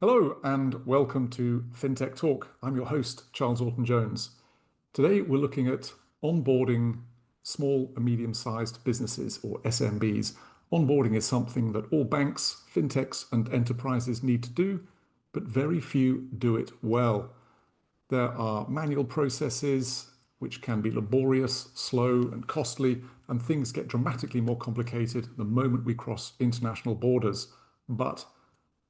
Hello and welcome to FinTech Talk. I'm your host, Charles Orton-Jones. Today we're looking at onboarding small and medium-sized businesses, or SMBs. Onboarding is something that all banks, fintechs, and enterprises need to do, but very few do it well. There are manual processes which can be laborious, slow, and costly, and things get dramatically more complicated the moment we cross international borders. But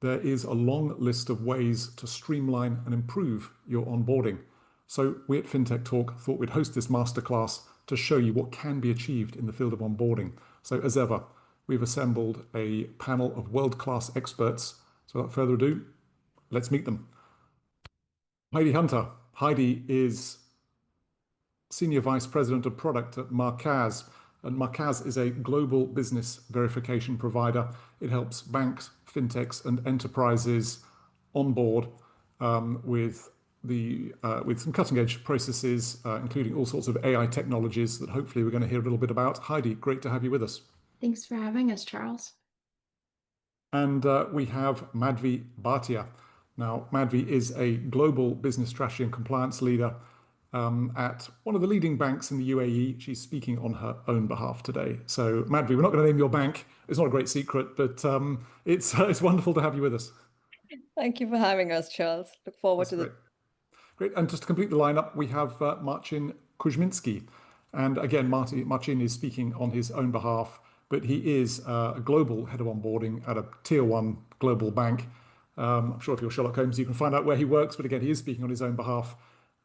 there is a long list of ways to streamline and improve your onboarding. So we at FinTech Talk thought we'd host this masterclass to show you what can be achieved in the field of onboarding. So as ever, we've assembled a panel of world-class experts. So without further ado, let's meet them. Heidi Hunter. Heidi is Senior Vice President of Product at Markaz. And Markaz is a global business verification provider. It helps banks, fintechs, and enterprises onboard with some cutting-edge processes, including all sorts of AI technologies that hopefully we're going to hear a little bit about. Heidi, great to have you with us. Thanks for having us, Charles. And we have Madhvi Bhatia. Now, Madhvi is a global business strategy and compliance leader at one of the leading banks in the UAE. She's speaking on her own behalf today. So, Madhvi, we're not going to name your bank. It's not a great secret, but it's wonderful to have you with us. Thank you for having us, Charles. Look forward That's to great. Great. And just to complete the lineup, we have Marcin Kuzminski. And again, Marcin is speaking on his own behalf, but he is a global head of onboarding at a tier one global bank. I'm sure if you're Sherlock Holmes, you can find out where he works, but again, he is speaking on his own behalf.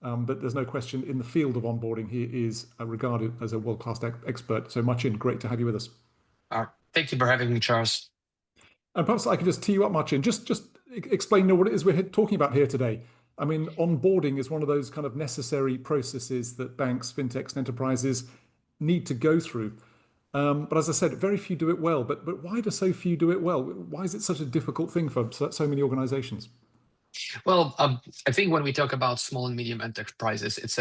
But there's no question in the field of onboarding, he is regarded as a world-class expert. So Marcin, great to have you with us. Thank you for having me, Charles. And perhaps I could just tee you up, Marcin, just explain what it is we're talking about here today. I mean, onboarding is one of those kind of necessary processes that banks, fintechs, and enterprises need to go through. But as I said, very few do it well. But why do so few do it well? Why is it such a difficult thing for so many organizations? Well, I think when we talk about small and medium enterprises, it's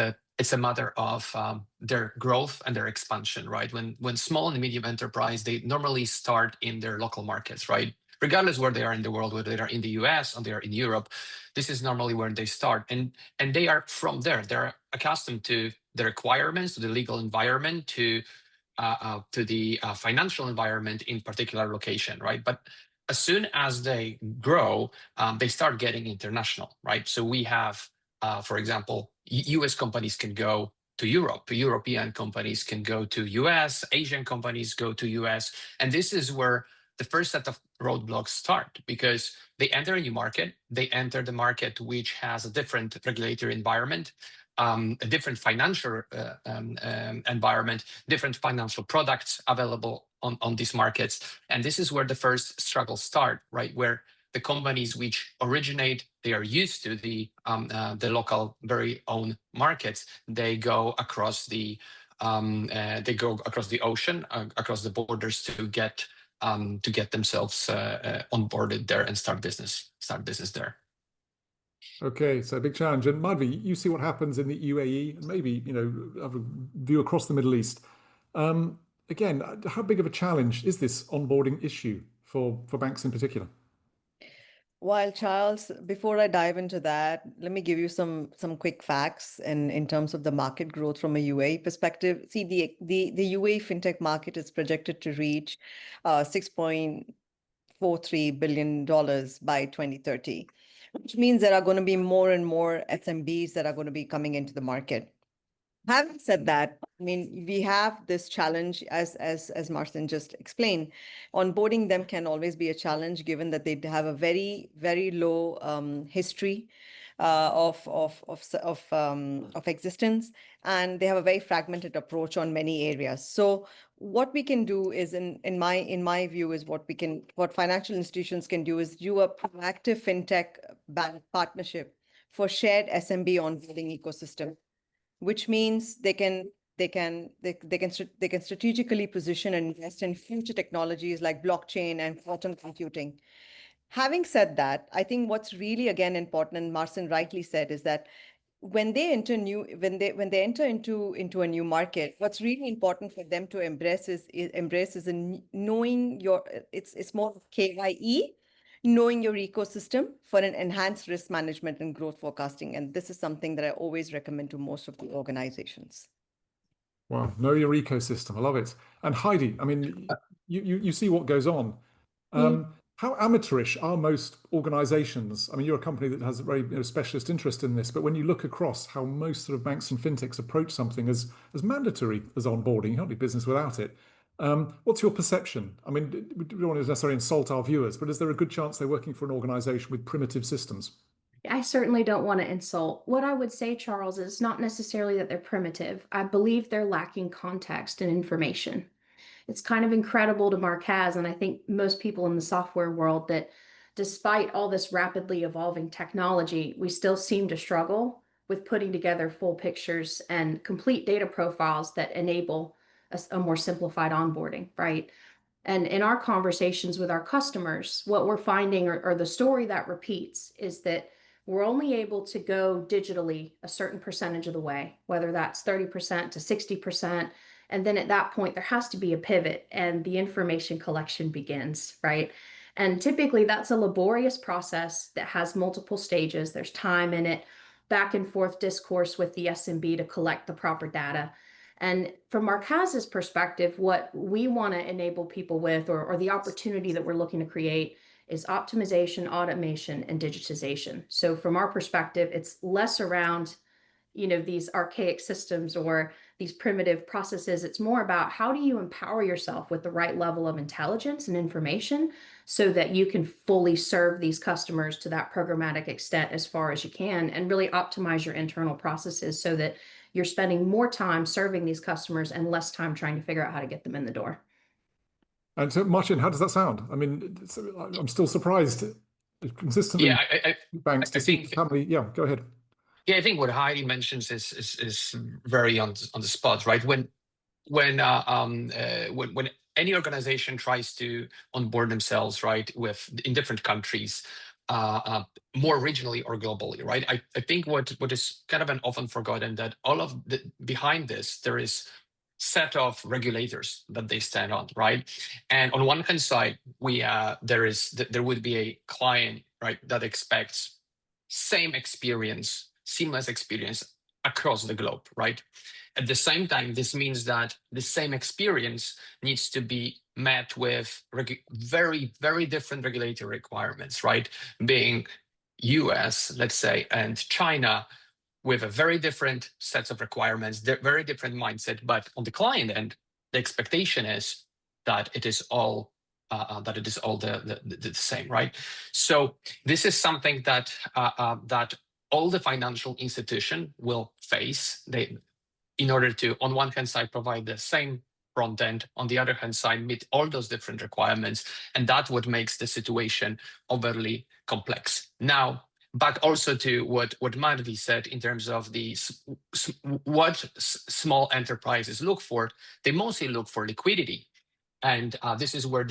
a matter of their growth and their expansion, right? When small and medium enterprise, they normally start in their local markets, right? Regardless where they are in the world, whether they are in the US or they are in Europe, this is normally where they start, and they are from there. They're accustomed to the requirements, to the legal environment, to the financial environment in particular location, right? But as soon as they grow, they start getting international, right? So we have, for example, US companies can go to Europe, European companies can go to US, Asian companies go to US. And this is where the first set of roadblocks start, because they enter a new market, they enter the market which has a different regulatory environment, a different financial environment, different financial products available on these markets. And this is where the first struggles start, right? Where the companies which originate, they are used to the local very own markets. They go across the ocean, across the borders to get themselves onboarded there and start business there. Okay, so big challenge. And Madhvi, you see what happens in the UAE and maybe, have a view across the Middle East. Again, how big of a challenge is this onboarding issue for banks in particular? While Charles, before I dive into that, let me give you some quick facts in terms of the market growth from a UAE perspective. See, the UAE fintech market is projected to reach $6.43 billion by 2030, which means there are going to be more and more SMBs that are going to be coming into the market. Having said that, I mean, we have this challenge, as Marcin just explained. Onboarding them can always be a challenge, given that they have a very, very low history of existence, and they have a very fragmented approach on many areas. So what we can do is, in my view, is what financial institutions can do is do a proactive fintech bank partnership for shared SMB onboarding ecosystem, which means they can strategically position and invest in future technologies like blockchain and quantum computing. Having said that, I think what's really again important, and Marcin rightly said, is that when they enter into a new market, what's really important for them to embrace is knowing it's more of KYE, knowing your ecosystem for an enhanced risk management and growth forecasting. And this is something that I always recommend to most of the organizations. Wow, know your ecosystem. I love it. And Heidi, I mean, you see what goes on. How amateurish are most organizations? I mean, you're a company that has a very specialist interest in this, but when you look across how most sort of banks and fintechs approach something as mandatory as onboarding, you can't do business without it. What's your perception? I mean, we don't want to necessarily insult our viewers, but is there a good chance they're working for an organization with primitive systems? I certainly don't want to insult. What I would say, Charles, is not necessarily that they're primitive. I believe they're lacking context and information. It's kind of incredible to Marquez, and I think most people in the software world, that despite all this rapidly evolving technology, we still seem to struggle with putting together full pictures and complete data profiles that enable a more simplified onboarding, right? And in our conversations with our customers, what we're finding, or the story that repeats, is that we're only able to go digitally a certain percentage of the way, whether that's 30% to 60%. And then at that point, there has to be a pivot and the information collection begins, right? And typically that's a laborious process that has multiple stages. There's time in it, back and forth discourse with the SMB to collect the proper data. And from Marquez's perspective, what we want to enable people with, or the opportunity that we're looking to create, is optimization, automation, and digitization. So from our perspective, it's less around, these archaic systems or these primitive processes. It's more about how do you empower yourself with the right level of intelligence and information so that you can fully serve these customers to that programmatic extent as far as you can, and really optimize your internal processes so that you're spending more time serving these customers and less time trying to figure out how to get them in the door. And so, Martin, how does that sound? I mean, I'm still surprised consistently Yeah, banks I to see think how many. Yeah, go ahead. yeah, I think what Heidi mentions is very on the spot, right? When any organization tries to onboard themselves, right, in different countries, more regionally or globally, right? I think what is kind of an often forgotten, that all of behind this there is set of regulators that they stand on, right? And on one hand side, there would be a client, right, that expects same experience, seamless experience across the globe, right? At the same time, this means that the same experience needs to be met with very, very different regulatory requirements, right? Being US, let's say, and China, with a very different sets of requirements, very different mindset. But on the client end, the expectation is that it is all the same, right? So this is something that that all the financial institution will face. In order to, on one hand side, provide the same front end, on the other hand side, meet all those different requirements. And that's what makes the situation overly complex. Now, back also to what Madhvi said in terms of what small enterprises look for. They mostly look for liquidity. And this is where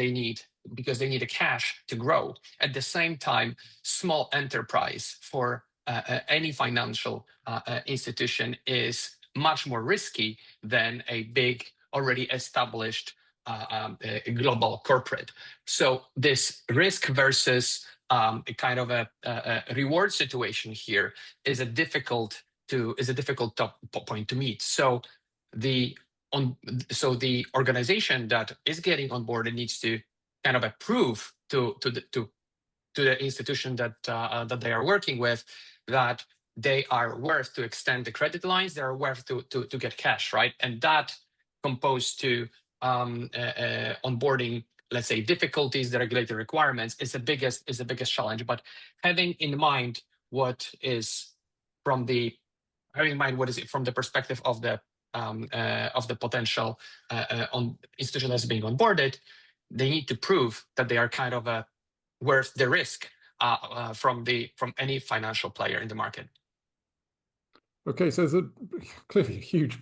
because they need a cash to grow. At the same time, small enterprise for any financial institution is much more risky than a big, already established global corporate. So this risk versus a kind of a reward situation here is a difficult point to meet. So the organization that is getting on board needs to kind of prove to the institution that they are working with that they are worth to extend the credit lines, they are worth to get cash, right? And that composed to onboarding, let's say, difficulties, the regulatory requirements is the biggest challenge. But having in mind what is from the perspective of the potential on institution that's being onboarded, they need to prove that they are kind of worth the risk from any financial player in the market. Okay, so there's clearly a huge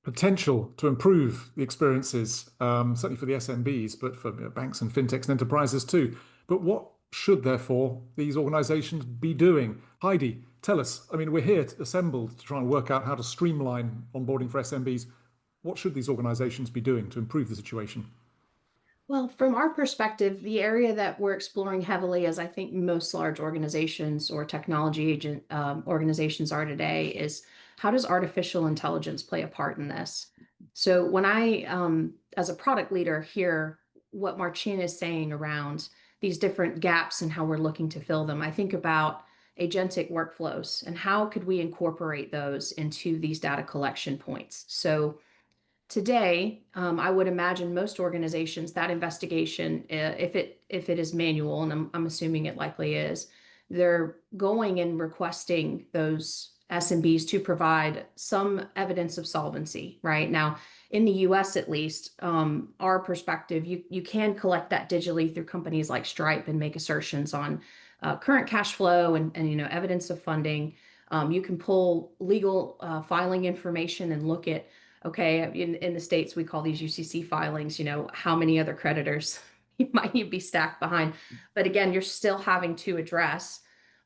potential to improve the experiences, certainly for the SMBs, but for banks and fintechs and enterprises too. But what should, therefore, these organizations be doing? Heidi, tell us. I mean, we're here assembled to try and work out how to streamline onboarding for SMBs. What should these organizations be doing to improve the situation? Well, from our perspective, the area that we're exploring heavily, as I think most large organizations or technology agent organizations are today, is how does artificial intelligence play a part in this? So when I, as a product leader, hear what Marcin is saying around these different gaps and how we're looking to fill them, I think about agentic workflows and how could we incorporate those into these data collection points. So today, I would imagine most organizations that investigation, if it is manual, and I'm assuming it likely is, they're going and requesting those SMBs to provide some evidence of solvency. Right now, in the U.S. at least, our perspective, you can collect that digitally through companies like Stripe and make assertions on current cash flow and evidence of funding. You can pull legal filing information and look at, okay, in the States, we call these UCC filings, how many other creditors might you be stacked behind. But again, you're still having to address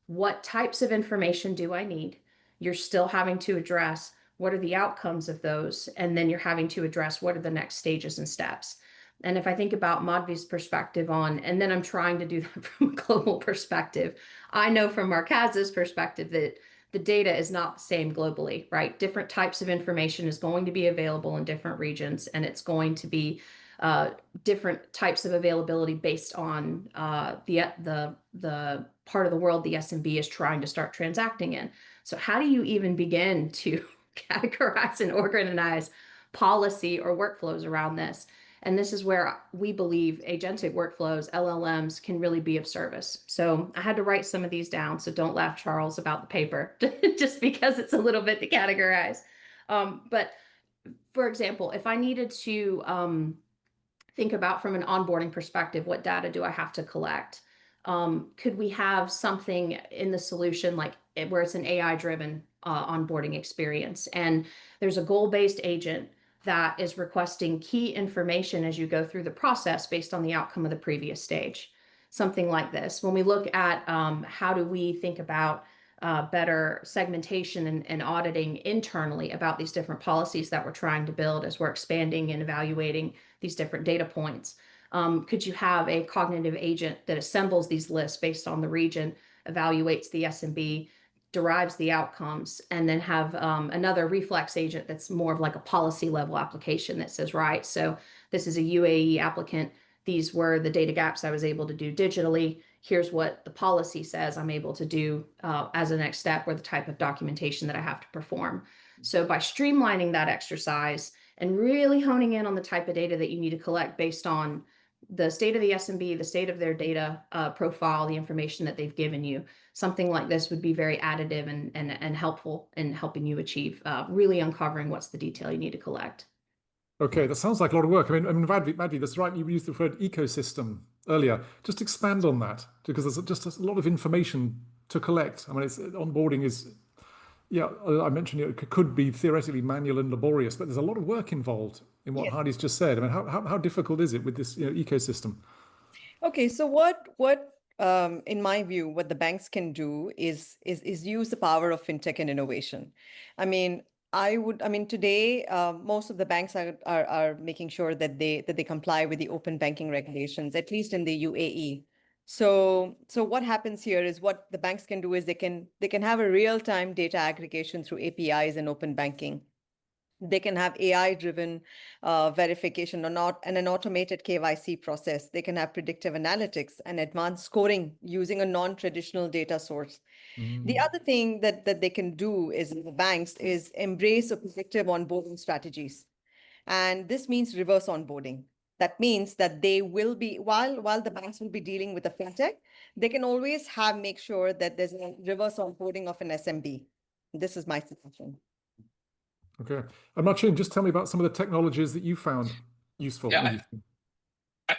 what types of information do I need? You're still having to address what are the outcomes of those? And then you're having to address what are the next stages and steps. And if I think about Madhvi's perspective and then I'm trying to do that from a global perspective, I know from Marquez's perspective that the data is not the same globally, right? Different types of information is going to be available in different regions, and it's going to be different types of availability based on the part of the world the SMB is trying to start transacting in. So how do you even begin to categorize and organize policy or workflows around this? And this is where we believe agentic workflows, LLMs, can really be of service. So I had to write some of these down. So don't laugh, Charles, about the paper, just because it's a little bit to categorize. But for example, if I needed to think about from an onboarding perspective, what data do I have to collect? Could we have something in the solution like where it's an AI-driven onboarding experience, and there's a goal-based agent that is requesting key information as you go through the process based on the outcome of the previous stage? Something like this. When we look at how do we think about better segmentation and auditing internally about these different policies that we're trying to build as we're expanding and evaluating these different data points. Could you have a cognitive agent that assembles these lists based on the region, evaluates the SMB, derives the outcomes, and then have another reflex agent that's more of like a policy level application that says, right, so this is a UAE applicant. These were the data gaps I was able to do digitally. Here's what the policy says I'm able to do as a next step, or the type of documentation that I have to perform. So by streamlining that exercise and really honing in on the type of data that you need to collect based on the state of the SMB, the state of their data profile, the information that they've given you, something like this would be very additive and helpful in helping you achieve really uncovering what's the detail you need to collect. Okay, that sounds like a lot of work. I mean, Madhvi, that's right. You used the word ecosystem earlier. Just expand on that, because there's just a lot of information to collect. I mean, onboarding is, yeah, I mentioned it could be theoretically manual and laborious, but there's a lot of work involved in what Yes. Hardy's just said. I mean, how difficult is it with this ecosystem? Okay, so in my view, what the banks can do is use the power of fintech and innovation. I mean, today most of the banks are making sure that they comply with the open banking regulations, at least in the UAE. So what happens here is, what the banks can do is they can have a real-time data aggregation through APIs and open banking. They can have AI-driven verification or not, and an automated KYC process. They can have predictive analytics and advanced scoring using a non-traditional data source. The other thing that they can do is, the banks, is embrace a predictive onboarding strategies. And this means reverse onboarding. That means that they will be, while the banks will be dealing with the fintech, they can always make sure that there's a reverse onboarding of an SMB. This is my suggestion. Okay. And Marcin, just tell me about some of the technologies that you found useful. Yeah,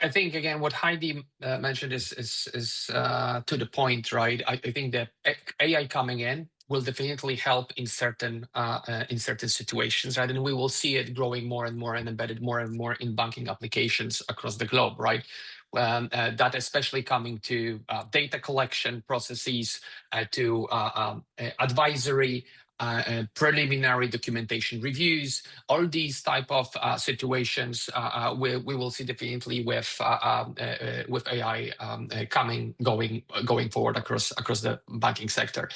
I think, again, what Heidi mentioned is to the point, right? I think that AI coming in will definitely help in certain situations, right? And we will see it growing more and more and embedded more and more in banking applications across the globe, right? That especially coming to data collection processes, to advisory, preliminary documentation reviews, all these type of situations we will see definitely with AI going forward across the banking sector.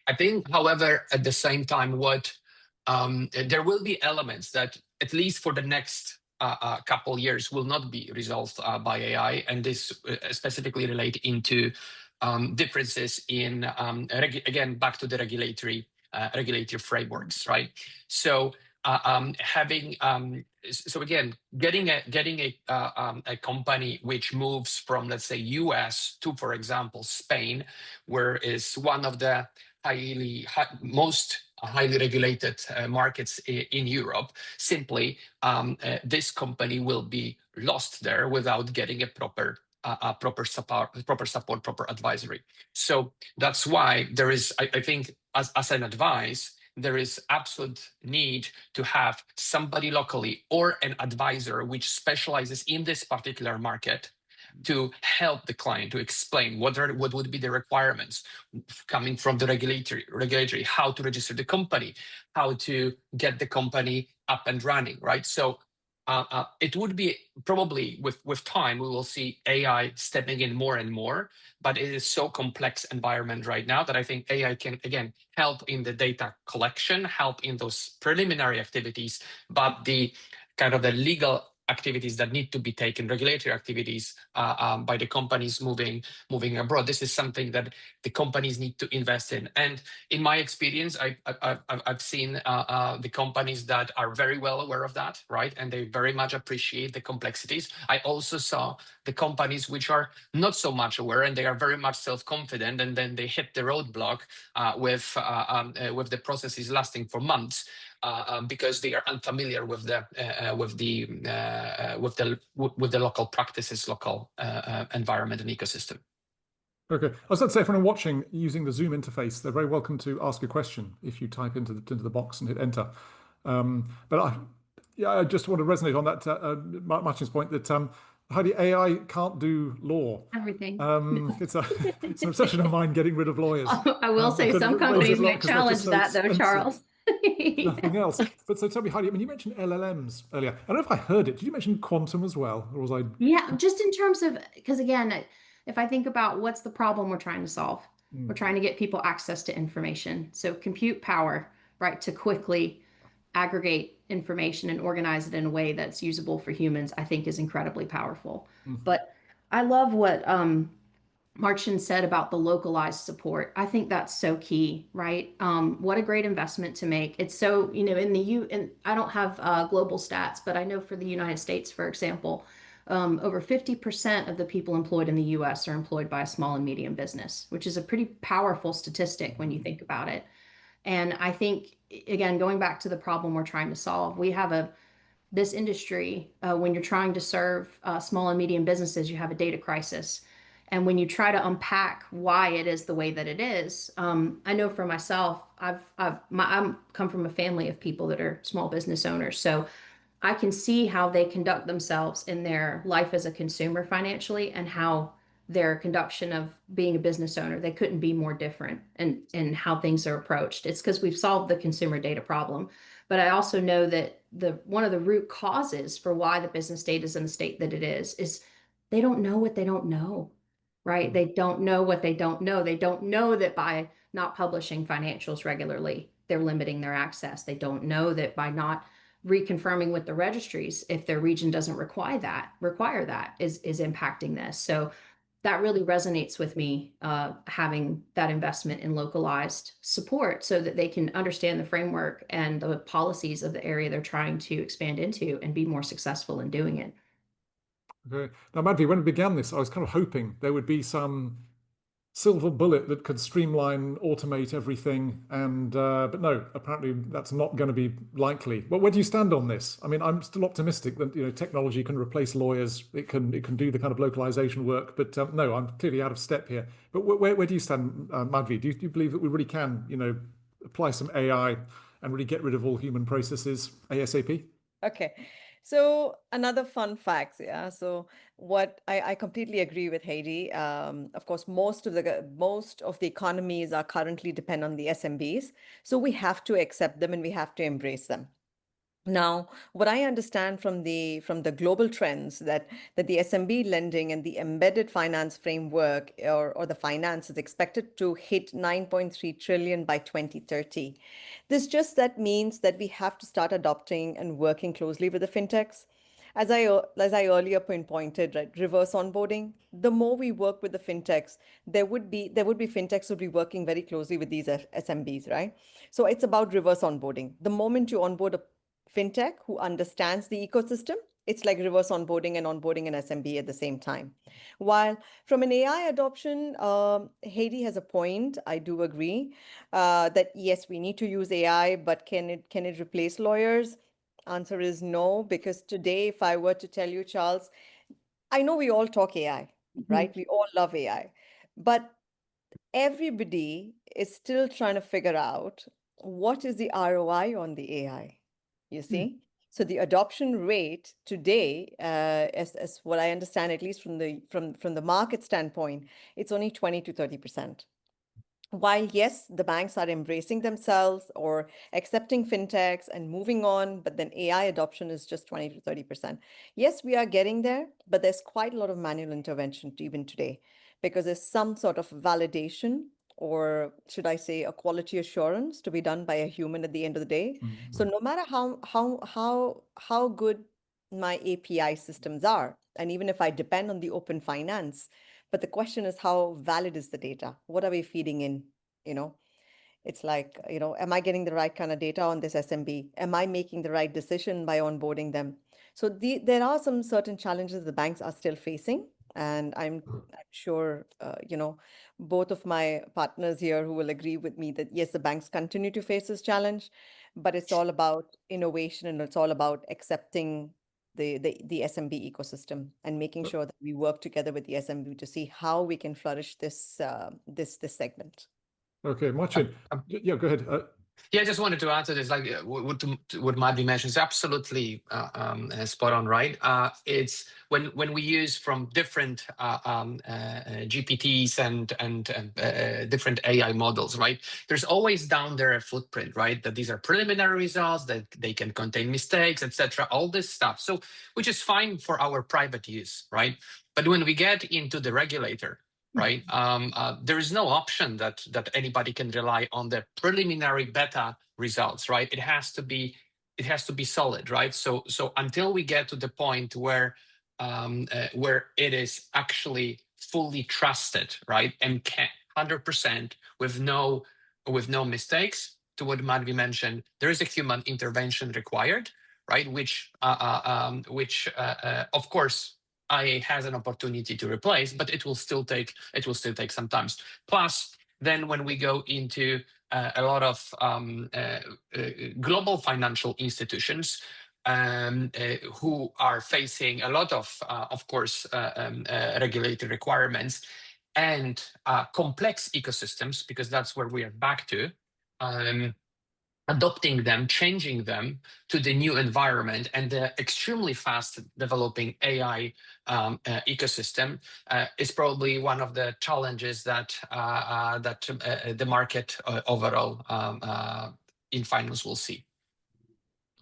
I think, however, at the same time, there will be elements that, at least for the next couple years, will not be resolved by AI, and this specifically relate into differences in again, back to the regulatory frameworks, right? So again, getting a company which moves from, let's say, US to, for example, Spain, where is one of the most highly regulated markets in Europe, simply this company will be lost there without getting a proper support, proper advisory. So that's why there is, I think, as an advice, there is absolute need to have somebody locally or an advisor which specializes in this particular market to help the client, to explain what would be the requirements coming from the regulatory, how to register the company, how to get the company up and running, right? So it would be probably with time, we will see AI stepping in more and more, but it is so complex environment right now that I think AI can, again, help in the data collection, help in those preliminary activities, but the kind of the legal activities that need to be taken, regulatory activities by the companies moving abroad. This is something that the companies need to invest in. And in my experience, I've seen the companies that are very well aware of that, right? And they very much appreciate the complexities. I also saw the companies which are not so much aware, and they are very much self-confident, and then they hit the roadblock with the processes lasting for months. Because they are unfamiliar with the local practices, local environment and ecosystem. Okay, I was going to say, for anyone watching using the Zoom interface, they're very welcome to ask a question if you type into the box and hit enter. But I just want to resonate on that Martin's point that Heidi, AI can't do law. Everything. It's an obsession of mine getting rid of lawyers. I will say some companies might challenge that, though, Charles. Nothing else. But so tell me, Heidi, I mean, you mentioned LLMs earlier. I don't know if I heard it. Did you mention quantum as well? Or was I? Yeah, just in terms of, because again, if I think about what's the problem we're trying to solve, we're trying to get people access to information. So compute power, right, to quickly aggregate information and organize it in a way that's usable for humans, I think is incredibly powerful. But I love what Marcin said about the localized support. I think that's so key, right? What a great investment to make. It's so, and I don't have global stats, but I know for the United States, for example, over 50% of the people employed in the US are employed by a small and medium business, which is a pretty powerful statistic when you think about it. And I think, again, going back to the problem we're trying to solve, we have this industry, when you're trying to serve small and medium businesses, you have a data crisis. And when you try to unpack why it is the way that it is, I know for myself, I'm come from a family of people that are small business owners. So I can see how they conduct themselves in their life as a consumer financially, and how their conduction of being a business owner, they couldn't be more different in how things are approached. It's because we've solved the consumer data problem. But I also know that one of the root causes for why the business data is in the state that it is they don't know what they don't know, right? They don't know what they don't know. They don't know that by not publishing financials regularly, they're limiting their access. They don't know that by not reconfirming with the registries, if their region doesn't require that is impacting this. So that really resonates with me, having that investment in localized support so that they can understand the framework and the policies of the area they're trying to expand into and be more successful in doing it. Okay. Now, Madhvi, when we began this, I was kind of hoping there would be some silver bullet that could streamline, automate everything, and but no, apparently that's not going to be likely. But where do you stand on this? I mean, I'm still optimistic that technology can replace lawyers. It can do the kind of localization work. But no, I'm clearly out of step here. But where do you stand, Madhvi? Do you believe that we really can apply some AI and really get rid of all human processes ASAP? Okay. So another fun fact, yeah. So what I completely agree with Heidi. Of course, most of the economies are currently depend on the SMBs. So we have to accept them and we have to embrace them. Now, what I understand from the global trends that the SMB lending and the embedded finance framework or the finance is expected to hit 9.3 trillion by 2030. This just that means that we have to start adopting and working closely with the fintechs. As I earlier pointed, right, reverse onboarding. The more we work with the fintechs, there would be fintechs would be working very closely with these SMBs, right? So it's about reverse onboarding. The moment you onboard a fintech who understands the ecosystem, it's like reverse onboarding and onboarding an SMB at the same time. While from an AI adoption, Haiti has a point. I do agree that yes, we need to use AI, but can it replace lawyers? Answer is no, because today, if I were to tell you, Charles, I know we all talk AI, right? We all love AI, but everybody is still trying to figure out what is the ROI on the AI, you Mm. see? So the adoption rate today, as what I understand, at least from the market standpoint, it's only 20 to 30%. While yes, the banks are embracing themselves or accepting fintechs and moving on, but then AI adoption is just 20 to 30%. Yes, we are getting there, but there's quite a lot of manual intervention even today because there's some sort of validation, or should I say a quality assurance to be done by a human at the end of the day. So no matter how good my API systems are, and even if I depend on the open finance, but the question is, how valid is the data? What are we feeding in? You know, it's like, am I getting the right kind of data on this SMB? Am I making the right decision by onboarding them? So there are some certain challenges the banks are still facing. And I'm sure, both of my partners here who will agree with me that yes, the banks continue to face this challenge, but it's all about innovation and it's all about accepting the SMB ecosystem and making sure that we work together with the SMB to see how we can flourish this segment. Okay, Marcin. Um, Yeah, go ahead. Yeah, I just wanted to add to this, like what Madhvi mentions, absolutely spot on, right? It's when we use from different GPTs and different AI models, right? There's always down there a footprint, right? That these are preliminary results, that they can contain mistakes, etc. All this stuff. So, which is fine for our private use, right? But when we get into the regulator, right? There is no option that anybody can rely on the preliminary beta results, right? It has to be solid, right? So until we get to the point where it is actually fully trusted, right, and 100% with no mistakes, to what Madhvi mentioned, there is a human intervention required, right? Which of course AI has an opportunity to replace, but it will still take some time. Plus, then when we go into a lot of global financial institutions who are facing a lot of course, regulatory requirements and complex ecosystems, because that's where we are back to. Adopting them, changing them to the new environment and the extremely fast developing AI ecosystem is probably one of the challenges that the market overall in finance will see.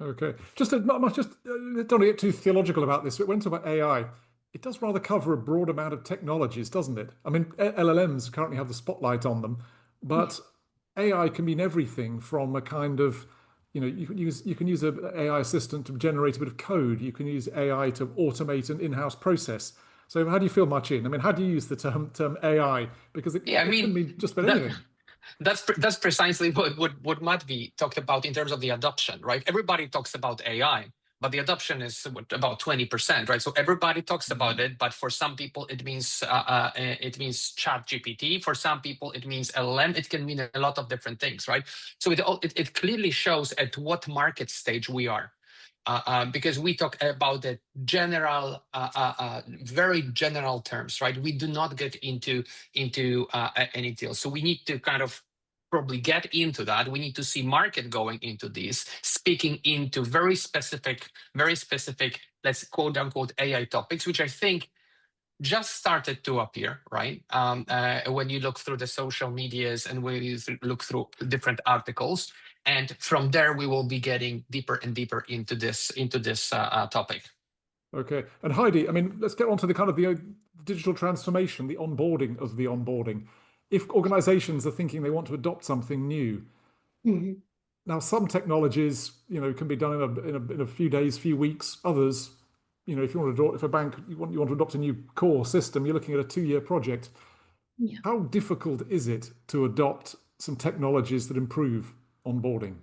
Okay, just not much. Just don't get too theological about this. But when talking about AI, it does rather cover a broad amount of technologies, doesn't it? I mean, LLMs currently have the spotlight on them, but AI can mean everything from a kind of, you can use an AI assistant to generate a bit of code. You can use AI to automate an in-house process. So how do you feel, Marcin? I mean, how do you use the term AI? Because it Yeah, I mean, can mean just about anything. That's precisely what Madhvi talked about in terms of the adoption, right? Everybody talks about AI, but the adoption is about 20%, right? So everybody talks about it, but for some people it means Chat GPT. For some people it means LLM. It can mean a lot of different things, right? So it clearly shows at what market stage we are. Because we talk about the general, very general terms, right? We do not get into any deal. So we need to kind of probably get into that. We need to see market going into this, speaking into very specific, let's quote unquote AI topics, which I think just started to appear, right? When you look through the social medias and when you look through different articles, and from there we will be getting deeper and deeper into this topic. Okay, and Heidi, I mean, let's get on to the kind of the digital transformation, the onboarding of the onboarding. If organizations are thinking they want to adopt something new, Mhm. now some technologies, can be done in a few days, few weeks. Others, if you want to if a bank you want to adopt a new core system, you're looking at a 2-year project. Yeah. How difficult is it to adopt some technologies that improve onboarding?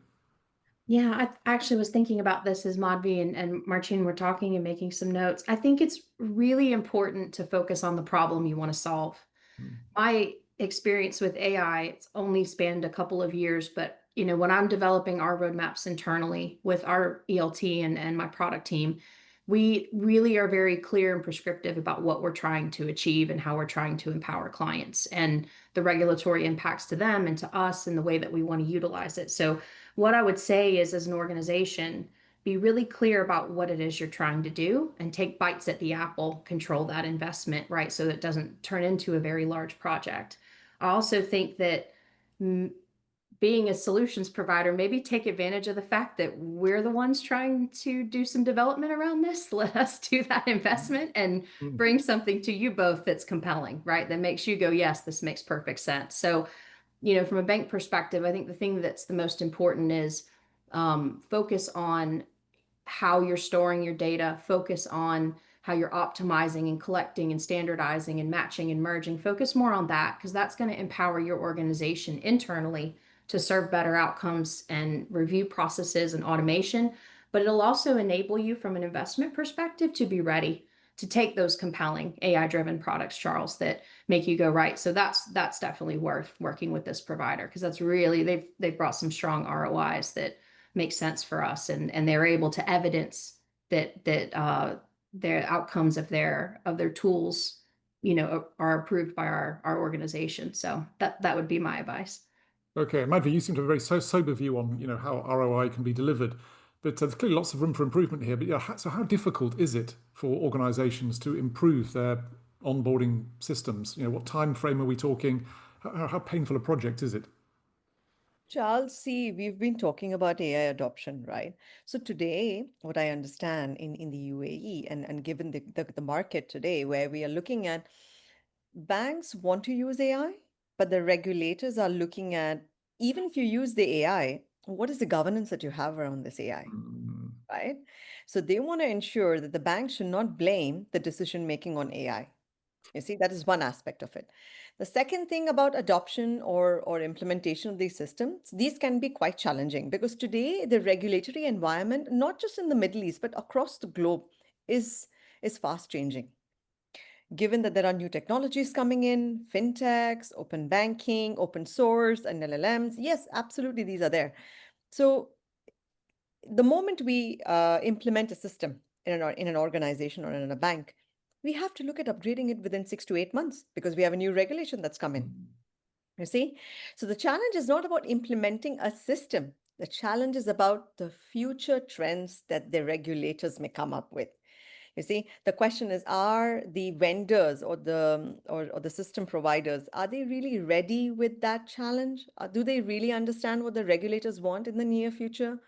Yeah, I actually was thinking about this as Madhvi and Marcin were talking and making some notes. I think it's really important to focus on the problem you want to solve. Hmm. My experience with AI, it's only spanned a couple of years, but when I'm developing our roadmaps internally with our ELT and my product team, we really are very clear and prescriptive about what we're trying to achieve and how we're trying to empower clients and the regulatory impacts to them and to us and the way that we want to utilize it. So what I would say is, as an organization, be really clear about what it is you're trying to do and take bites at the apple, control that investment, right? So that it doesn't turn into a very large project. I also think that being a solutions provider, maybe take advantage of the fact that we're the ones trying to do some development around this. Let us do that investment and Hmm. bring something to you both that's compelling, right? That makes you go, yes, this makes perfect sense. So, from a bank perspective, I think the thing that's the most important is focus on how you're storing your data, focus on how you're optimizing and collecting and standardizing and matching and merging. Focus more on that because that's going to empower your organization internally to serve better outcomes and review processes and automation. But it'll also enable you from an investment perspective to be ready to take those compelling AI driven products, Charles, that make you go right. So that's definitely worth working with this provider because that's really they've brought some strong ROIs that makes sense for us, and they're able to evidence that their outcomes of their tools, are approved by our organization. So that would be my advice. Okay, Madhvi, you seem to have a very sober view on how ROI can be delivered, but there's clearly lots of room for improvement here. But yeah, so how difficult is it for organisations to improve their onboarding systems? What time frame are we talking? How painful a project is it? Charles, see, we've been talking about AI adoption, right? So today, what I understand in the UAE and given the market today, where we are looking at banks want to use AI, but the regulators are looking at, even if you use the AI, what is the governance that you have around this AI, Mm. right? So they want to ensure that the bank should not blame the decision making on AI. You see, that is one aspect of it. The second thing about adoption or implementation of these systems, these can be quite challenging because today the regulatory environment, not just in the Middle East, but across the globe, is fast changing. Given that there are new technologies coming in, fintechs, open banking, open source, and LLMs, yes, absolutely, these are there. So the moment we implement a system in an organization or in a bank, we have to look at upgrading it within 6 to 8 months because we have a new regulation that's come in. You see? So the challenge is not about implementing a system. The challenge is about the future trends that the regulators may come up with. You see, the question is, are the vendors or the system providers, are they really ready with that challenge? Do they really understand what the regulators want in the near future?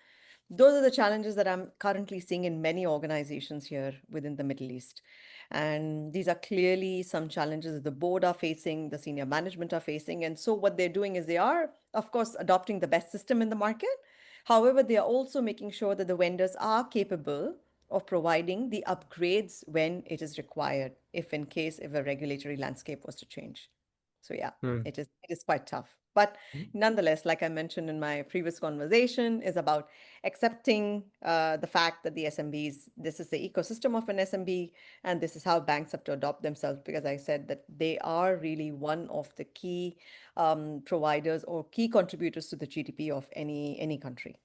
Those are the challenges that I'm currently seeing in many organizations here within the Middle East. And these are clearly some challenges that the board are facing, the senior management are facing. And so what they're doing is they are, of course, adopting the best system in the market. However, they are also making sure that the vendors are capable of providing the upgrades when it is required, if a regulatory landscape was to change. So yeah, Okay. it is quite tough. But nonetheless, like I mentioned in my previous conversation, is about accepting the fact that the SMBs, this is the ecosystem of an SMB, and this is how banks have to adopt themselves, because I said that they are really one of the key providers or key contributors to the GDP of any country.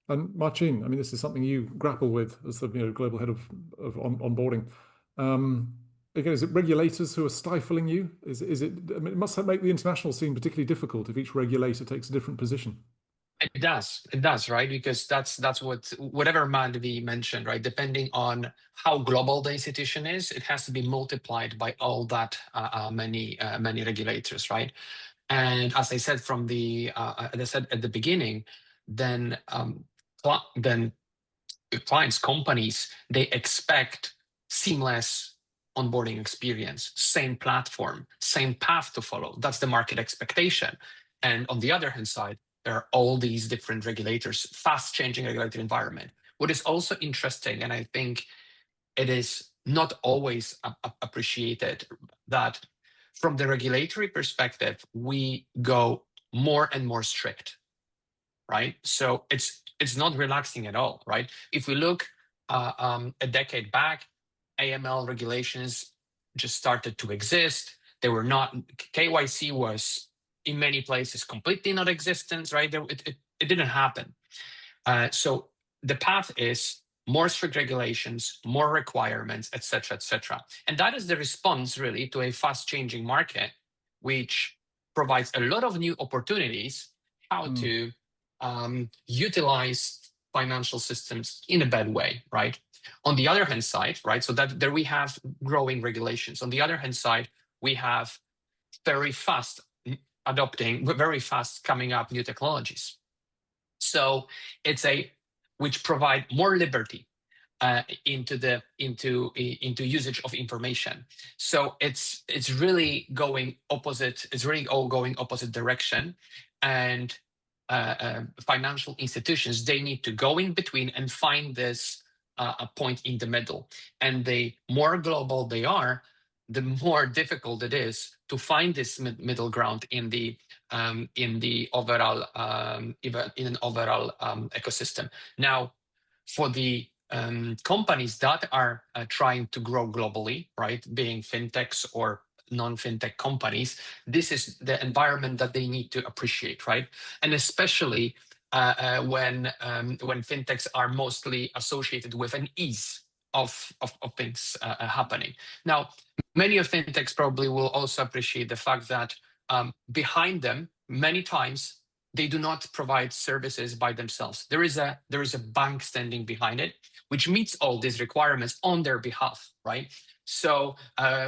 And Marcin, I mean, this is something you grapple with as the global head of onboarding. again, is it regulators who are stifling you? Is it? I mean, it must make the international scene particularly difficult if each regulator takes a different position. It does, right? Because that's whatever Madhvi mentioned, right? Depending on how global the institution is, it has to be multiplied by all that many regulators, right? And as I said as I said at the beginning, then clients, companies, they expect seamless onboarding experience, same platform, same path to follow. That's the market expectation. And on the other hand side, there are all these different regulators, fast changing regulatory environment. What is also interesting, and I think it is not always appreciated, that from the regulatory perspective, we go more and more strict, right? So it's not relaxing at all, right? If we look a decade back, AML regulations just started to exist. They were not, KYC was in many places completely not existent, right? It didn't happen. So the path is more strict regulations, more requirements, et cetera, and that is the response really to a fast-changing market, which provides a lot of new opportunities how to utilize financial systems in a bad way, right? On the other hand side, right? So that there we have growing regulations. On the other hand side, we have very fast very fast coming up new technologies. So which provide more liberty into usage of information. So it's really going opposite. It's really all going opposite direction, and financial institutions, they need to go in between and find this a point in the middle. And the more global they are, the more difficult it is to find this middle ground in the overall in an overall ecosystem. Now, for the companies that are trying to grow globally, right, being fintechs or non-fintech companies, this is the environment that they need to appreciate, right? And especially when fintechs are mostly associated with an ease of things happening. Now, many of fintechs probably will also appreciate the fact that behind them, many times, they do not provide services by themselves. There is a bank standing behind it, which meets all these requirements on their behalf, right? So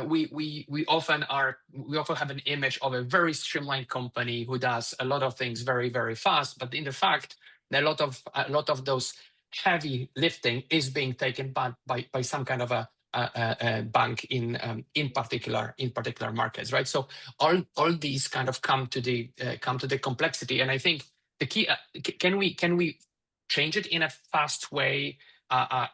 we often have an image of a very streamlined company who does a lot of things very, very fast, but in the fact, a lot of those heavy lifting is being taken by some kind of a bank in particular markets, right? So all these kind of come to the complexity, and I think the key can we change it in a fast way,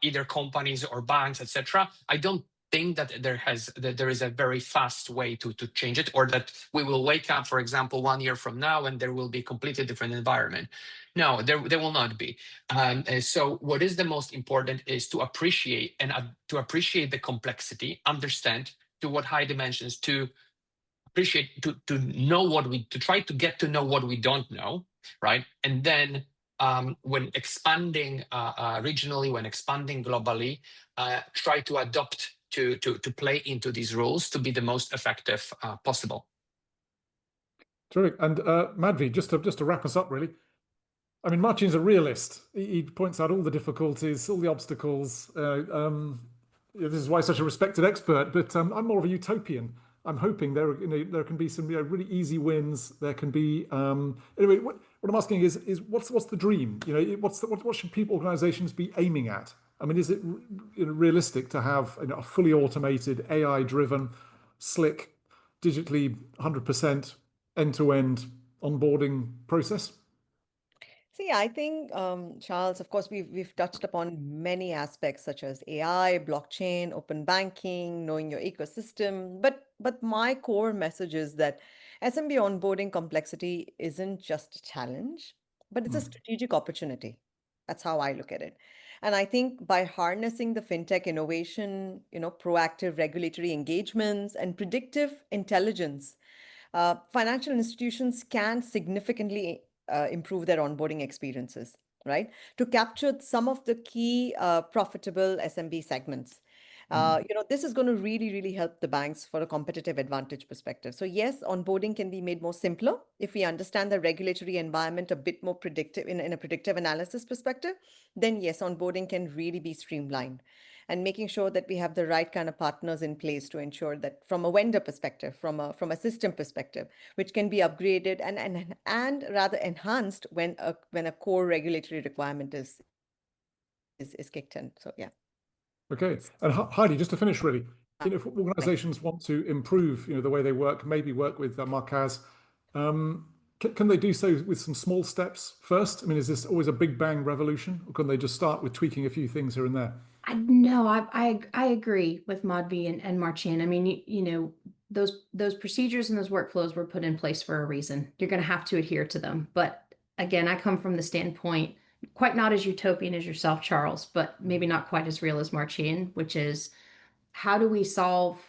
either companies or banks, etc. I don't think that there is a very fast way to change it, or that we will wake up, for example, 1 year from now and there will be a completely different environment. No, there will not be. So what is the most important is to appreciate the complexity, understand to what high dimensions, to appreciate, to know to try to get to know what we don't know, right? And then when expanding regionally, when expanding globally, try to adopt to play into these rules to be the most effective possible. Terrific. And Madhvi, just to wrap us up, really. I mean, Marcin's a realist. He points out all the difficulties, all the obstacles. This is why he's such a respected expert. But I'm more of a utopian. I'm hoping there can be some really easy wins. There can be anyway. What I'm asking is what's the dream? What should organizations be aiming at? I mean, is it realistic to have a fully automated, AI-driven, slick, digitally 100% end-to-end onboarding process? See, I think, Charles, of course, we've touched upon many aspects such as AI, blockchain, open banking, knowing your ecosystem. But my core message is that SMB onboarding complexity isn't just a challenge, but it's a strategic opportunity. That's how I look at it. And I think by harnessing the fintech innovation, proactive regulatory engagements and predictive intelligence, financial institutions can significantly improve their onboarding experiences. right? To capture some of the key profitable SMB segments. This is going to really, really help the banks for a competitive advantage perspective. So yes, onboarding can be made more simpler if we understand the regulatory environment a bit more predictive in a predictive analysis perspective. Then yes, onboarding can really be streamlined, and making sure that we have the right kind of partners in place to ensure that from a vendor perspective, from a system perspective, which can be upgraded and rather enhanced when a core regulatory requirement is kicked in. So yeah. Okay, and Heidi, just to finish, really, if organizations want to improve, the way they work, maybe work with Marquez, can they do so with some small steps first? I mean, is this always a big bang revolution, or can they just start with tweaking a few things here and there? No, I agree with Madhvi and Marcin. I mean, those procedures and those workflows were put in place for a reason. You're going to have to adhere to them. But again, I come from the standpoint, quite not as utopian as yourself, Charles, but maybe not quite as real as Marcin, which is how do we solve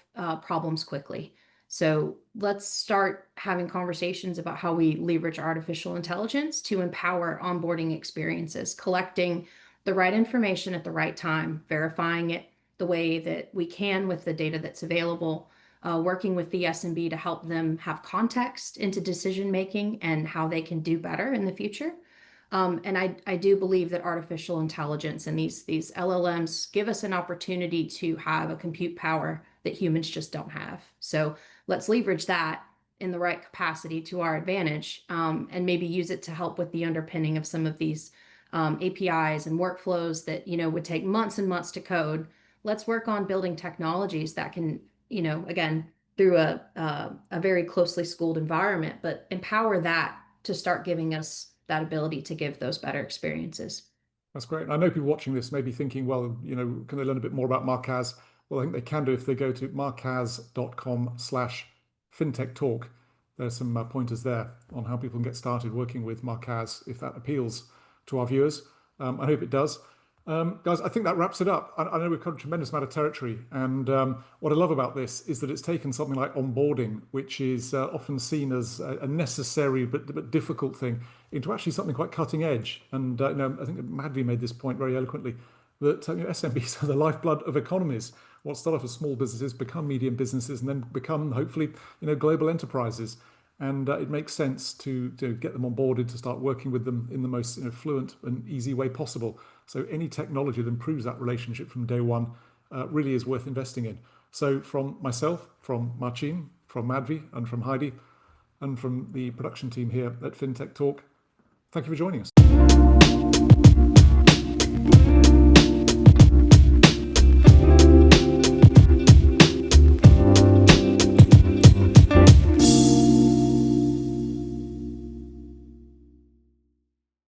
problems quickly? So let's start having conversations about how we leverage artificial intelligence to empower onboarding experiences, collecting the right information at the right time, verifying it the way that we can with the data that's available, working with the SMB to help them have context into decision making and how they can do better in the future. And I do believe that artificial intelligence and these LLMs give us an opportunity to have a compute power that humans just don't have. So let's leverage that in the right capacity to our advantage, and maybe use it to help with the underpinning of some of these APIs and workflows that would take months and months to code. Let's work on building technologies that can, again, through a very closely schooled environment, but empower that to start giving us that ability to give those better experiences. That's great. I know people watching this may be thinking, well, can they learn a bit more about Marquez? Well, I think they can do if they go to marquez.com/FinTechTalk. There's some pointers there on how people can get started working with Marquez if that appeals to our viewers. I hope it does. Guys, I think that wraps it up. I know we've covered a tremendous amount of territory, and what I love about this is that it's taken something like onboarding, which is often seen as a necessary but difficult thing, into actually something quite cutting edge. And I think Madhvi made this point very eloquently, that SMBs are the lifeblood of economies. What start off as small businesses become medium businesses, and then become hopefully global enterprises. And it makes sense to get them onboarded, to start working with them in the most fluent and easy way possible. So any technology that improves that relationship from day one really is worth investing in. So from myself, from Marcin, from Madhvi, and from Heidi, and from the production team here at FinTech Talk, thank you for joining us.